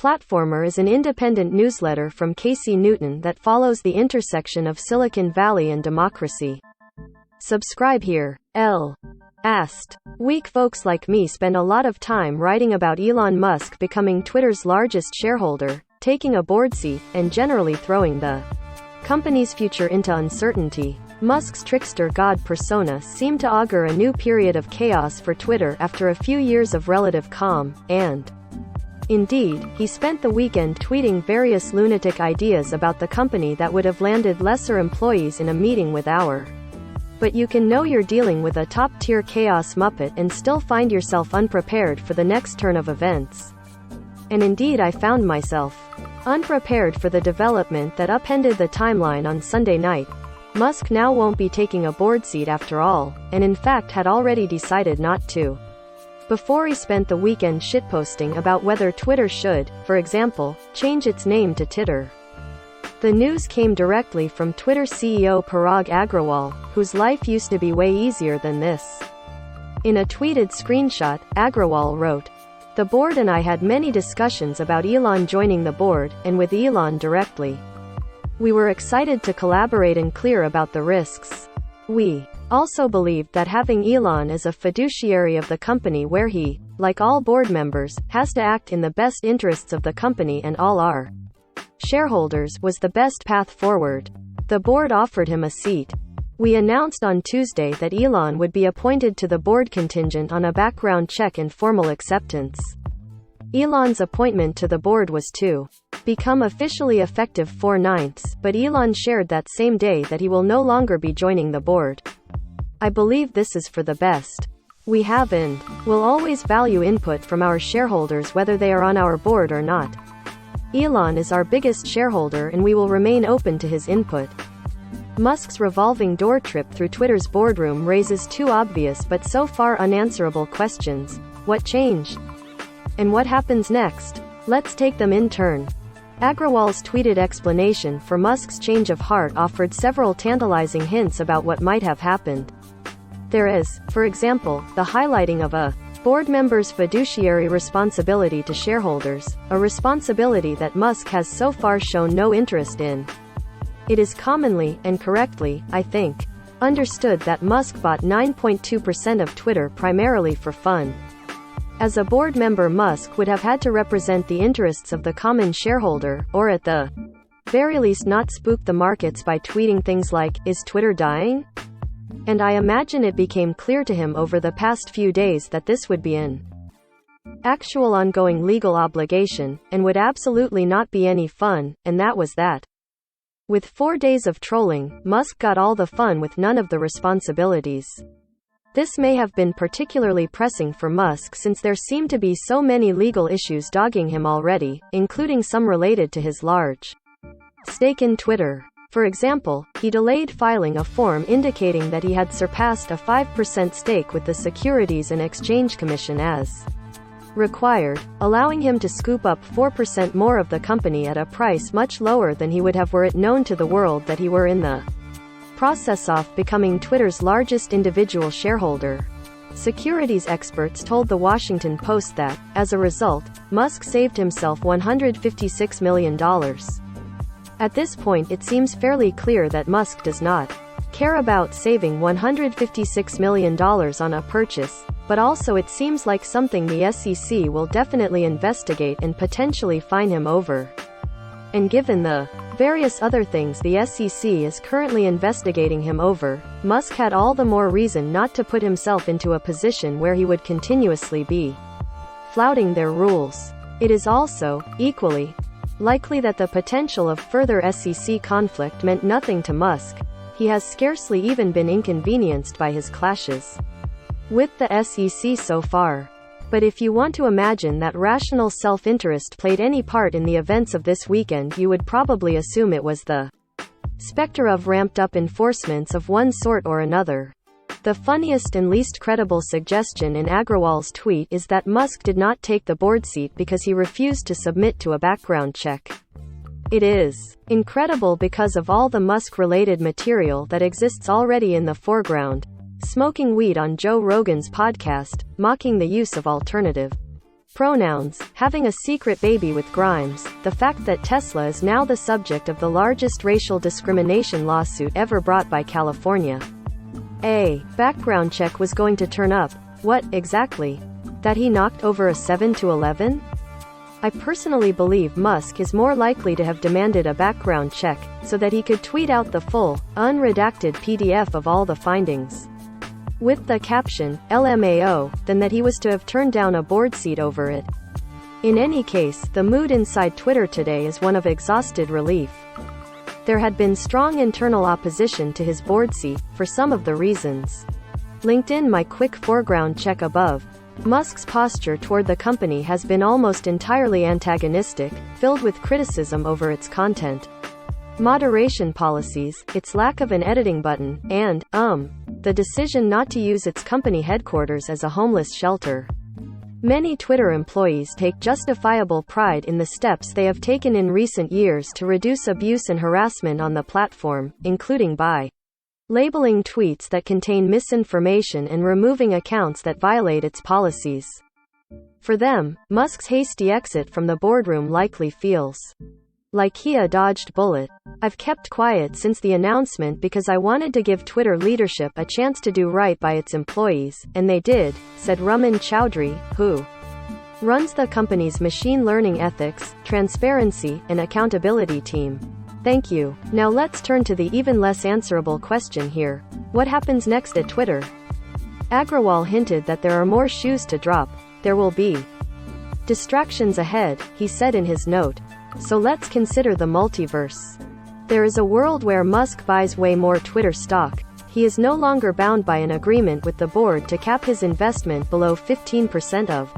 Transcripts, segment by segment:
Platformer is an independent newsletter from Casey Newton that follows the intersection of Silicon Valley and democracy. Subscribe here. Last week, folks like me spent a lot of time writing about Elon Musk becoming Twitter's largest shareholder, taking a board seat, and generally throwing the company's future into uncertainty. Musk's trickster god persona seemed to augur a new period of chaos for Twitter after a few years of relative calm, and indeed, he spent the weekend tweeting various lunatic ideas about the company that would have landed lesser employees in a meeting with our. But you can know you're dealing with a top-tier chaos muppet and still find yourself unprepared for the next turn of events. And indeed, I found myself unprepared for the development that upended the timeline on Sunday night. Musk now won't be taking a board seat after all, and in fact had already decided not to. Before he spent the weekend shitposting about whether Twitter should, for example, change its name to Titter. The news came directly from Twitter CEO Parag Agrawal, whose life used to be way easier than this. In a tweeted screenshot, Agrawal wrote, "The board and I had many discussions about Elon joining the board, and with Elon directly. We were excited to collaborate and clear about the risks. We also believed that having Elon as a fiduciary of the company where he, like all board members, has to act in the best interests of the company and all our shareholders was the best path forward. The board offered him a seat. We announced on Tuesday that Elon would be appointed to the board contingent on a background check and formal acceptance. Elon's appointment to the board was to become officially effective 4/9, but Elon shared that same day that he will no longer be joining the board. I believe this is for the best. We have and will always value input from our shareholders whether they are on our board or not. Elon is our biggest shareholder and we will remain open to his input." Musk's revolving door trip through Twitter's boardroom raises two obvious but so far unanswerable questions. What changed? And what happens next? Let's take them in turn. Agrawal's tweeted explanation for Musk's change of heart offered several tantalizing hints about what might have happened. There is, for example, the highlighting of a board member's fiduciary responsibility to shareholders, a responsibility that Musk has so far shown no interest in. It is commonly, and correctly, I think, understood that Musk bought 9.2% of Twitter primarily for fun. As a board member, Musk would have had to represent the interests of the common shareholder, or at the very least not spook the markets by tweeting things like, "Is Twitter dying?" And I imagine it became clear to him over the past few days that this would be an actual ongoing legal obligation, and would absolutely not be any fun, and that was that. With 4 days of trolling, Musk got all the fun with none of the responsibilities. This may have been particularly pressing for Musk since there seemed to be so many legal issues dogging him already, including some related to his large stake in Twitter. For example, he delayed filing a form indicating that he had surpassed a 5% stake with the Securities and Exchange Commission as required, allowing him to scoop up 4% more of the company at a price much lower than he would have were it known to the world that he were in the process of becoming Twitter's largest individual shareholder. Securities experts told The Washington Post that, as a result, Musk saved himself $156 million. At this point, it seems fairly clear that Musk does not care about saving $156 million on a purchase, but also it seems like something the SEC will definitely investigate and potentially fine him over. And given the various other things the SEC is currently investigating him over, Musk had all the more reason not to put himself into a position where he would continuously be flouting their rules. It is also, equally, likely that the potential of further SEC conflict meant nothing to Musk. He has scarcely even been inconvenienced by his clashes with the SEC so far. But if you want to imagine that rational self-interest played any part in the events of this weekend, you would probably assume it was the specter of ramped-up enforcements of one sort or another. The funniest and least credible suggestion in Agrawal's tweet is that Musk did not take the board seat because he refused to submit to a background check. It is incredible because of all the Musk-related material that exists already in the foreground. Smoking weed on Joe Rogan's podcast, mocking the use of alternative Pronouns, having a secret baby with Grimes, the fact that Tesla is now the subject of the largest racial discrimination lawsuit ever brought by California. A background check was going to turn up. What, exactly? That he knocked over a 7 to 11? I personally believe Musk is more likely to have demanded a background check, so that he could tweet out the full, unredacted PDF of all the findings, with the caption, LMAO, than that he was to have turned down a board seat over it. In any case, the mood inside Twitter today is one of exhausted relief. There had been strong internal opposition to his board seat, for some of the reasons linked in my quick foreground check above. Musk's posture toward the company has been almost entirely antagonistic, filled with criticism over its content, moderation policies, its lack of an editing button, and, the decision not to use its company headquarters as a homeless shelter. Many Twitter employees take justifiable pride in the steps they have taken in recent years to reduce abuse and harassment on the platform, including by labeling tweets that contain misinformation and removing accounts that violate its policies. For them, Musk's hasty exit from the boardroom likely feels like he a dodged bullet. I've kept quiet since the announcement because I wanted to give Twitter leadership a chance to do right by its employees, and they did, said Raman Chowdhury, who runs the company's machine learning ethics, transparency, and accountability team. Thank you. Now let's turn to the even less answerable question here. What happens next at Twitter? Agrawal hinted that there are more shoes to drop. There will be distractions ahead, he said in his note. So let's consider the multiverse. There is a world where Musk buys way more Twitter stock. He is no longer bound by an agreement with the board to cap his investment below 15% of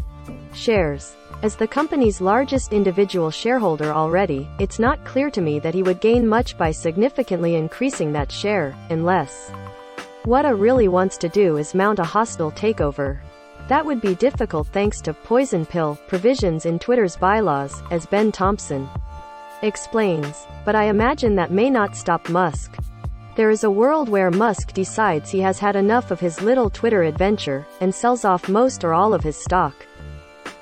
shares. As the company's largest individual shareholder already, it's not clear to me that he would gain much by significantly increasing that share, unless what he really wants to do is mount a hostile takeover. That would be difficult thanks to poison pill provisions in Twitter's bylaws, as Ben Thompson explains. But I imagine that may not stop Musk. There is a world where Musk decides he has had enough of his little Twitter adventure, and sells off most or all of his stock.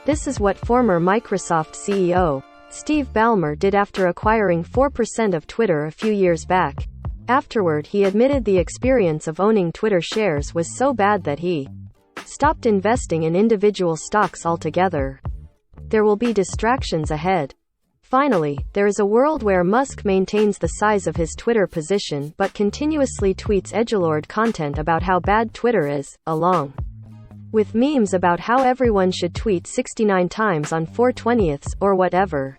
This is what former Microsoft CEO Steve Ballmer did after acquiring 4% of Twitter a few years back. Afterward, he admitted the experience of owning Twitter shares was so bad that he stopped investing in individual stocks altogether. There will be distractions ahead. Finally, there is a world where Musk maintains the size of his Twitter position but continuously tweets edgelord content about how bad Twitter is, along with memes about how everyone should tweet 69 times on 4/20, or whatever.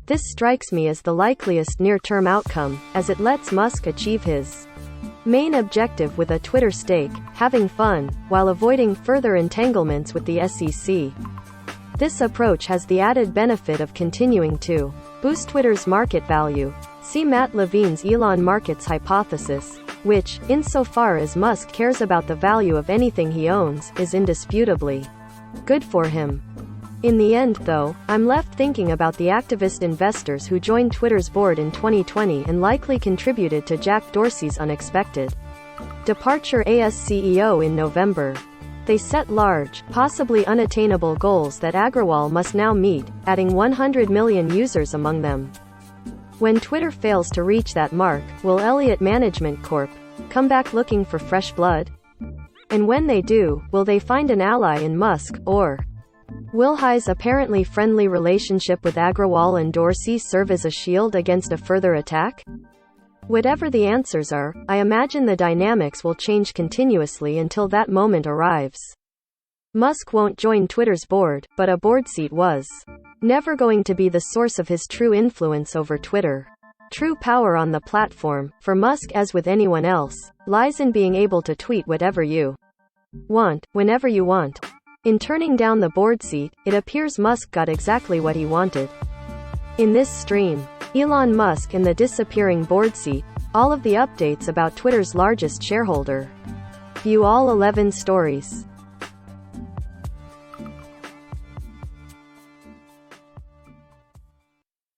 This strikes me as the likeliest near-term outcome, as it lets Musk achieve his main objective with a Twitter stake, having fun, while avoiding further entanglements with the SEC. This approach has the added benefit of continuing to boost Twitter's market value. See Matt Levine's Elon Markets hypothesis, which, insofar as Musk cares about the value of anything he owns, is indisputably good for him. In the end, though, I'm left thinking about the activist investors who joined Twitter's board in 2020 and likely contributed to Jack Dorsey's unexpected departure as CEO in November. They set large, possibly unattainable goals that Agrawal must now meet, adding 100 million users among them. When Twitter fails to reach that mark, will Elliott Management Corp come back looking for fresh blood? And when they do, will they find an ally in Musk, or will High's apparently friendly relationship with Agrawal and Dorsey serve as a shield against a further attack? Whatever the answers are, I imagine the dynamics will change continuously until that moment arrives. Musk won't join Twitter's board, but a board seat was never going to be the source of his true influence over Twitter. True power on the platform, for Musk as with anyone else, lies in being able to tweet whatever you want, whenever you want. In turning down the board seat, it appears Musk got exactly what he wanted. In this stream, Elon Musk and the disappearing board seat, all of the updates about Twitter's largest shareholder. View all 11 stories.